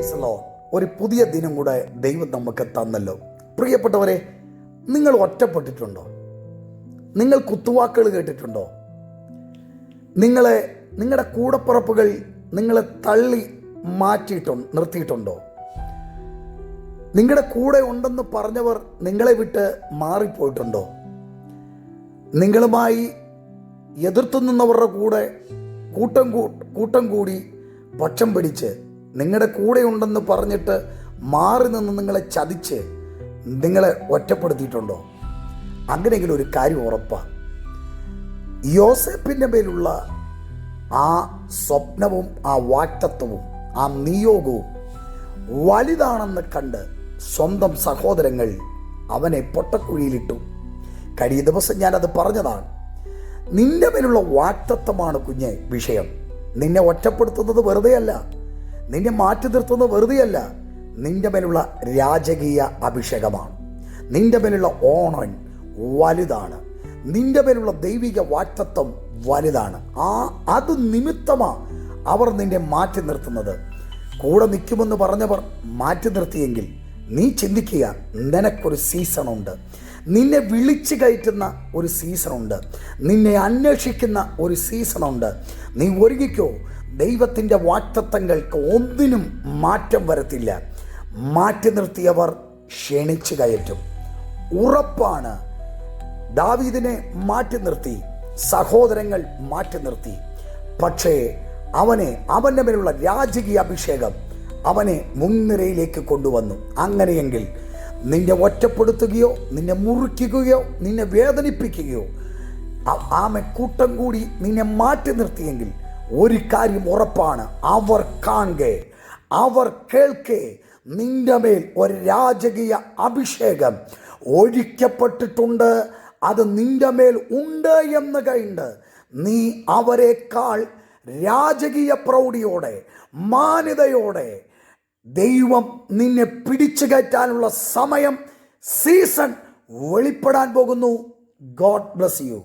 Praise Lord. ഒരു പുതിയ ദിനം കൂടെ ദൈവം നമുക്ക് തന്നല്ലോ. പ്രിയപ്പെട്ടവരെ, നിങ്ങൾ ഒറ്റപ്പെട്ടിട്ടുണ്ടോ? നിങ്ങൾ കുത്തുവാക്കുകൾ കേട്ടിട്ടുണ്ടോ? നിങ്ങളുടെ കൂടപ്പുറപ്പുകൾ നിങ്ങളെ തള്ളി നിർത്തിയിട്ടുണ്ടോ? നിങ്ങളുടെ കൂടെ ഉണ്ടെന്ന് പറഞ്ഞവർ നിങ്ങളെ വിട്ട് മാറിപ്പോയിട്ടുണ്ടോ? നിങ്ങളുമായി എതിർത്തു നിന്നവരുടെ കൂടെ കൂട്ടം കൂടി പക്ഷം പിടിച്ച് നിങ്ങളുടെ കൂടെ ഉണ്ടെന്ന് പറഞ്ഞിട്ട് മാറി നിന്ന് നിങ്ങളെ ചതിച്ച് നിങ്ങളെ ഒറ്റപ്പെടുത്തിയിട്ടുണ്ടോ? അങ്ങനെയെങ്കിലും ഒരു കാര്യം ഉറപ്പാണ്, യോസേപ്പിൻ്റെ മേലുള്ള ആ സ്വപ്നവും ആ വാക്തത്വവും ആ നിയോഗവും വലുതാണെന്ന് കണ്ട് സ്വന്തം സഹോദരങ്ങൾ അവനെ പൊട്ടക്കുഴിയിലിട്ടു. കഴിഞ്ഞ ദിവസം ഞാനത് പറഞ്ഞതാണ്. നിന്റെ മേലുള്ള വാക്തത്വമാണ് കുഞ്ഞെ വിഷയം. നിന്നെ ഒറ്റപ്പെടുത്തുന്നത് വെറുതെയല്ല, നിന്നെ മാറ്റി നിർത്തുന്നത് വെറുതെയല്ല. നിന്റെ മേലുള്ള രാജകീയ അഭിഷേകമാണ്. നിന്റെ മേലുള്ള ഓണൻ വലുതാണ്. നിന്റെ മേലുള്ള ദൈവിക വാക്തത്വം വലുതാണ്. അത് നിമിത്തമാണ് അവർ നിന്നെ മാറ്റി നിർത്തുന്നത്. കൂടെ നിൽക്കുമെന്ന് പറഞ്ഞവർ മാറ്റി നിർത്തിയെങ്കിൽ നീ ചിന്തിക്കുക, നിനക്കൊരു സീസണുണ്ട്. നിന്നെ വിളിച്ചു കയറ്റുന്ന ഒരു സീസണുണ്ട്. നിന്നെ അന്വേഷിക്കുന്ന ഒരു സീസണുണ്ട്. നീ ഒരുങ്ങിക്കോ. ദൈവത്തിൻ്റെ വാക്തത്വങ്ങൾക്ക് ഒന്നിനും മാറ്റം വരത്തില്ല. മാറ്റി നിർത്തിയവർ ക്ഷണിച്ചു കയറ്റും. ഉറപ്പാണ്. ദാവീദിനെ മാറ്റി നിർത്തി, സഹോദരങ്ങൾ മാറ്റി നിർത്തി. പക്ഷേ അവൻ്റെ മേലുള്ള രാജകീയ അഭിഷേകം അവനെ മുൻനിരയിലേക്ക് കൊണ്ടുവന്നു. അങ്ങനെയെങ്കിൽ നിന്നെ ഒറ്റപ്പെടുത്തുകയോ നിന്നെ മുറിക്കുകയോ നിന്നെ വേദനിപ്പിക്കുകയോ കൂട്ടം കൂടി നിന്നെ മാറ്റി നിർത്തിയെങ്കിൽ ഒരു കാര്യം ഉറപ്പാണ്, അവർ കാണുകെ അവർ കേൾക്കെ നിന്റെ മേൽ ഒരു രാജകീയ അഭിഷേകം ഒഴിക്കപ്പെട്ടിട്ടുണ്ട്. അത് നിന്റെ മേൽ ഉണ്ട് എന്ന് കണ്ട് നീ അവരെക്കാൾ രാജകീയ പ്രൗഢിയോടെ മാന്യതയോടെ ദൈവം നിന്നെ പിടിച്ചു കയറ്റാനുള്ള സമയം, സീസൺ വെളിപ്പെടാൻ പോകുന്നു. God bless you.